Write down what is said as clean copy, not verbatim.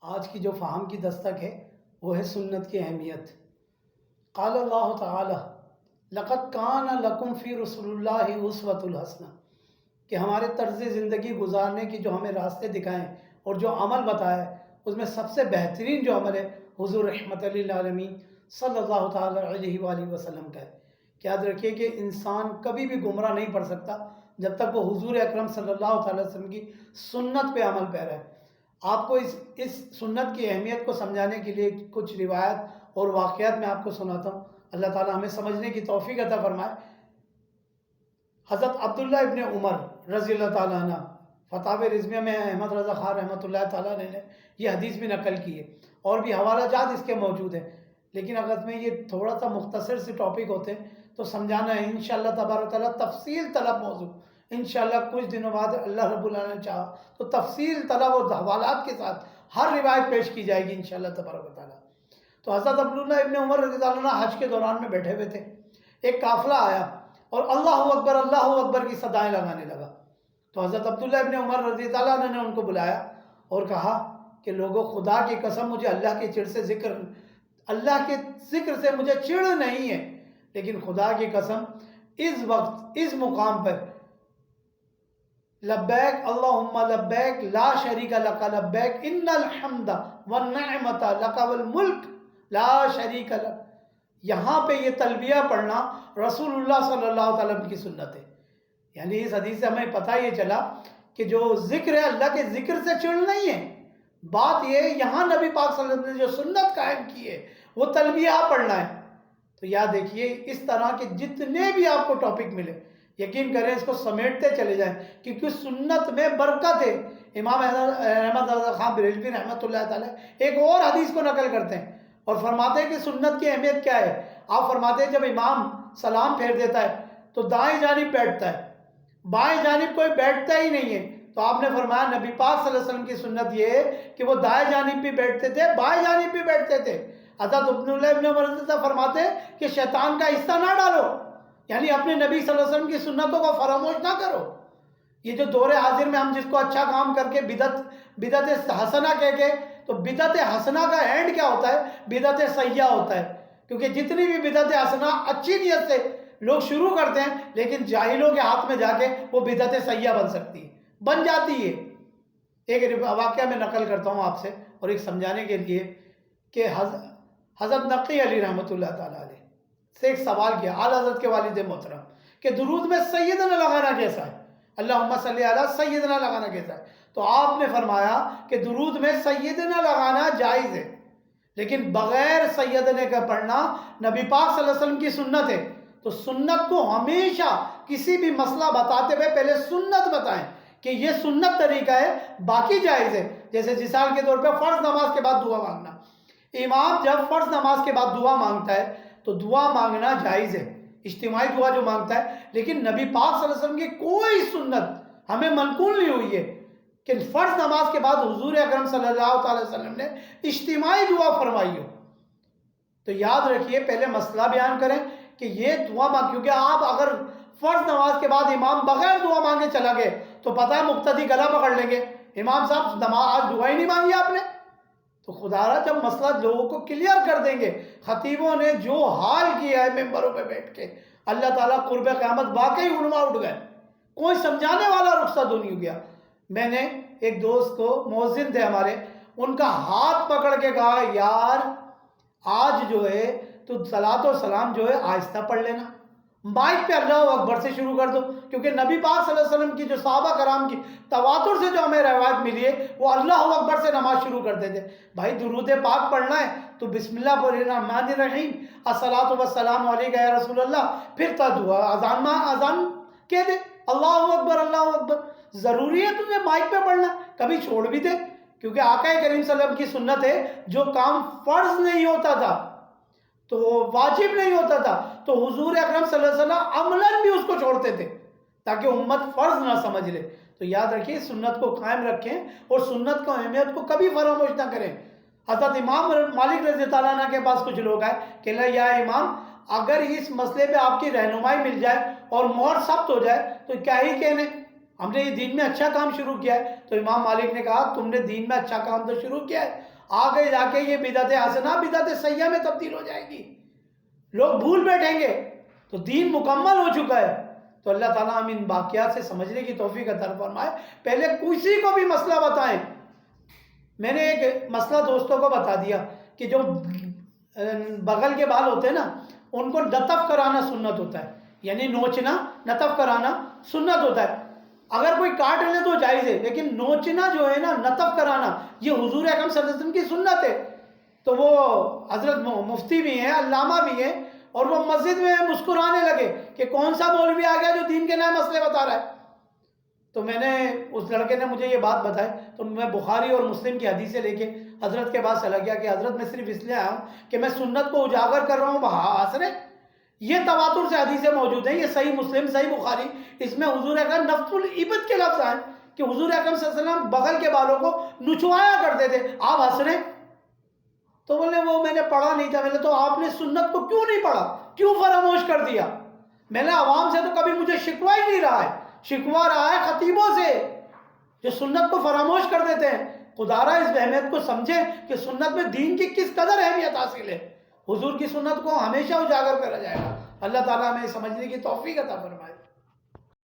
آج کی جو فہم کی دستک ہے وہ ہے سنت کی اہمیت۔ قال اللہ تعالی لقد کان لکم فی رسول اللہ اسوۃ الحسنہ، کہ ہمارے طرز زندگی گزارنے کی جو ہمیں راستے دکھائیں اور جو عمل بتایا ہے اس میں سب سے بہترین جو عمل ہے حضور رحمت للعالمین صلی اللہ تعالی علیہ وآلہ وسلم کا ہے۔ کہ یاد رکھیے کہ انسان کبھی بھی گمراہ نہیں پڑ سکتا جب تک وہ حضور اکرم صلی اللہ تعالی وسلم کی سنت پہ عمل پیرا ہے۔ آپ کو اس سنت کی اہمیت کو سمجھانے کے لیے کچھ روایت اور واقعات میں آپ کو سناتا ہوں۔ اللہ تعالی ہمیں سمجھنے کی توفیق عطا فرمائے۔ حضرت عبداللہ ابن عمر رضی اللہ تعالیٰ عنہ، فتاوی رضویہ میں احمد رضا خان رحمۃ اللہ تعالیٰ نے یہ حدیث بھی نقل کی ہے، اور بھی حوالہ جات اس کے موجود ہیں، لیکن اگر میں یہ تھوڑا سا مختصر سے ٹاپک ہوتے ہیں تو سمجھانا ہے انشاءاللہ تبارک و تعالیٰ تفصیل طلب موضوع۔ انشاءاللہ کچھ دنوں بعد اللہ رب العالمین نے چاہا تو تفصیل طلب اور حوالات کے ساتھ ہر روایت پیش کی جائے گی انشاءاللہ تبارک و تعالیٰ۔ تو حضرت عبداللہ ابن عمر رضی اللہ عنہ حج کے دوران میں بیٹھے ہوئے تھے، ایک قافلہ آیا اور اللہ اکبر کی صدائیں لگانے لگا۔ تو حضرت عبداللہ ابن عمر رضی اللہ عنہ نے ان کو بلایا اور کہا کہ لوگوں، خدا کی قسم مجھے اللہ کے ذکر سے مجھے چڑ نہیں ہے، لیکن خدا کی قسم اس وقت اس مقام پر لبیک اللہم لبیک لا شریک لک لبیک ان الحمد والنعمت لک والملک لا شریک لک، یہاں پہ یہ تلبیہ پڑھنا رسول اللہ صلی اللہ علیہ وسلم کی سنت ہے۔ یعنی اس حدیث سے ہمیں پتہ یہ چلا کہ جو ذکر ہے اللہ کے ذکر سے چڑ نہیں ہے، بات یہ یہاں نبی پاک صلی اللہ علیہ وسلم نے جو سنت قائم کی ہے وہ تلبیہ پڑھنا ہے۔ تو یاد دیکھیے اس طرح کے جتنے بھی آپ کو ٹاپک ملے یقین کریں اس کو سمیٹتے چلے جائیں، کیونکہ سنت میں برکت ہے۔ امام احمد رضا خان بریلوی رحمۃ اللہ تعالی ایک اور حدیث کو نقل کرتے ہیں اور فرماتے ہیں کہ سنت کی اہمیت کیا ہے۔ آپ فرماتے ہیں جب امام سلام پھیر دیتا ہے تو دائیں جانب بیٹھتا ہے، بائیں جانب کوئی بیٹھتا ہی نہیں ہے۔ تو آپ نے فرمایا نبی پاک صلی اللہ علیہ وسلم کی سنت یہ ہے کہ وہ دائیں جانب بھی بیٹھتے تھے، بائیں جانب بھی بیٹھتے تھے۔ حضرت عبداللہ ابن عمر فرماتے ہیں کہ شیطان کا حصہ نہ ڈالو، یعنی اپنے نبی صلی اللہ علیہ وسلم کی سنتوں کو فراموش نہ کرو۔ یہ جو دور حاضر میں ہم جس کو اچھا کام کر کے بدعت حسنہ کہہ کے، تو بدعت حسنہ کا اینڈ کیا ہوتا ہے؟ بدعت سیئہ ہوتا ہے، کیونکہ جتنی بھی بدعت حسنہ اچھی نیت سے لوگ شروع کرتے ہیں لیکن جاہلوں کے ہاتھ میں جا کے وہ بدعت سیئہ بن جاتی ہے۔ ایک واقعہ میں نقل کرتا ہوں آپ سے اور ایک سمجھانے کے لیے کہ حضرت نقی علی رحمۃ اللہ تعالیٰ علیہ سے ایک سوال کیا اعلیٰ حضرت کے والد محترم کہ درود میں سیدنا لگانا کیسا ہے، اللہم صلی علی سیدنا لگانا کیسا ہے؟ تو آپ نے فرمایا کہ درود میں سیدنا لگانا جائز ہے، لیکن بغیر سیدنے کا پڑھنا نبی پاک صلی اللہ علیہ وسلم کی سنت ہے۔ تو سنت کو ہمیشہ کسی بھی مسئلہ بتاتے ہوئے پہلے سنت بتائیں کہ یہ سنت طریقہ ہے، باقی جائز ہے۔ جیسے مثال کے طور پہ فرض نماز کے بعد دعا مانگنا، امام جب فرض نماز کے بعد دعا مانگتا ہے تو دعا مانگنا جائز ہے، اجتماعی دعا جو مانگتا ہے، لیکن نبی پاک صلی اللہ علیہ وسلم کی کوئی سنت ہمیں منقول نہیں ہوئی ہے کہ فرض نماز کے بعد حضور اکرم صلی اللہ تعالی وسلم نے اجتماعی دعا فرمائی ہو۔ تو یاد رکھیے پہلے مسئلہ بیان کریں کہ یہ دعا کیونکہ آپ اگر فرض نماز کے بعد امام بغیر دعا مانگے چلا گئے تو پتہ ہے مقتدی گلا پکڑ لیں گے، امام صاحب آج دعا ہی نہیں مانگی آپ نے۔ تو خدا را جب مسئلہ لوگوں کو کلیئر کر دیں گے، خطیبوں نے جو حال کیا ہے ممبروں پہ بیٹھ کے، اللہ تعالیٰ قرب قیامت واقعی علماء اٹھ گئے، کوئی سمجھانے والا رخصت نہیں ہو گیا۔ میں نے ایک دوست کو مؤذن تھے ہمارے، ان کا ہاتھ پکڑ کے کہا یار آج جو ہے تو صلاۃ و سلام جو ہے آہستہ پڑھ لینا، مائک پہ اللہ اکبر سے شروع کر دو، کیونکہ نبی پاک صلی اللہ علیہ وسلم کی جو صحابہ کرام کی تواتر سے جو ہمیں روایت ملی ہے وہ اللہ اکبر سے نماز شروع کرتے تھے۔ بھائی درود پاک پڑھنا ہے تو بسم اللہ الرحمن الرحیم الصلاۃ والسلام علیک یا رسول اللہ، پھر تا دعا اذان کہہ دے اللہ اکبر اللہ اکبر۔ ضروری ہے تمہیں مائک پہ پڑھنا، کبھی چھوڑ بھی دے، کیونکہ آقا کریم صلی اللہ علیہ وسلم کی سنت ہے جو کام فرض نہیں ہوتا تھا تو واجب نہیں ہوتا تھا تو حضور اکرم صلی اللہ علیہ وسلم عملاً بھی اس کو چھوڑتے تھے تاکہ امت فرض نہ سمجھ لے۔ تو یاد رکھیے سنت کو قائم رکھیں اور سنت کو اہمیت کو کبھی فراموش نہ کریں۔ حضرت امام مالک رضی اللہ عنہ کے پاس کچھ لوگ آئے کہ یا امام اگر اس مسئلے پہ آپ کی رہنمائی مل جائے اور مہر ثبت ہو جائے تو کیا ہی کہنے، ہم نے یہ دین میں اچھا کام شروع کیا ہے. تو امام مالک نے کہا تم نے دین میں اچھا کام تو شروع کیا ہے, آگے جا کے یہ بدعت حسنہ بدعت سیئہ میں تبدیل ہو جائے گی, لوگ بھول بیٹھیں گے. تو دین مکمل ہو چکا ہے. تو اللہ تعالیٰ ہم ان واقعات سے سمجھنے کی توفیق عطا فرمائے. پہلے کسی کو بھی مسئلہ بتائیں. میں نے ایک مسئلہ دوستوں کو بتا دیا کہ جو بغل کے بال ہوتے ہیں نا, ان کو نتف کرانا سنت ہوتا ہے, یعنی نوچنا نتف کرانا سنت ہوتا ہے. اگر کوئی کاٹ لے تو جائز ہے, لیکن نوچنا جو ہے نا, نتف کرانا, یہ حضور اکرم صلی اللہ علیہ وسلم کی سنت ہے. تو وہ حضرت مفتی بھی ہیں, علامہ بھی ہیں, اور وہ مسجد میں مسکرانے لگے کہ کون سا مولوی آ گیا جو دین کے نئے مسئلے بتا رہا ہے. تو میں نے, اس لڑکے نے مجھے یہ بات بتائی, تو میں بخاری اور مسلم کی حدیثیں لے کے حضرت کے پاس چلا گیا کہ حضرت میں صرف اس لیے آیا ہوں کہ میں سنت کو اجاگر کر رہا ہوں. حسن یہ تواتر سے حدیثیں موجود ہیں, یہ صحیح مسلم صحیح بخاری, اس میں حضور اکرم نفس العبد کے لفظ آئے کہ حضور اکرم صلی اللہ علیہ وسلم بغل کے بالوں کو نچوایا کرتے تھے. آپ ہنس رہے ہیں؟ تو بولے وہ میں نے پڑھا نہیں تھا. میں نے تو آپ نے سنت کو کیوں نہیں پڑھا, کیوں فراموش کر دیا؟ میں نے عوام سے تو کبھی مجھے شکوا ہی نہیں رہا ہے, شکوا رہا ہے خطیبوں سے جو سنت کو فراموش کر دیتے ہیں. خدا را اس اہمیت کو سمجھیں کہ سنت میں دین کی کس قدر اہمیت حاصل ہے. حضور کی سنت کو ہمیشہ اجاگر کرا جائے گا. اللہ تعالیٰ ہمیں سمجھنے کی توفیق عطا فرمائے.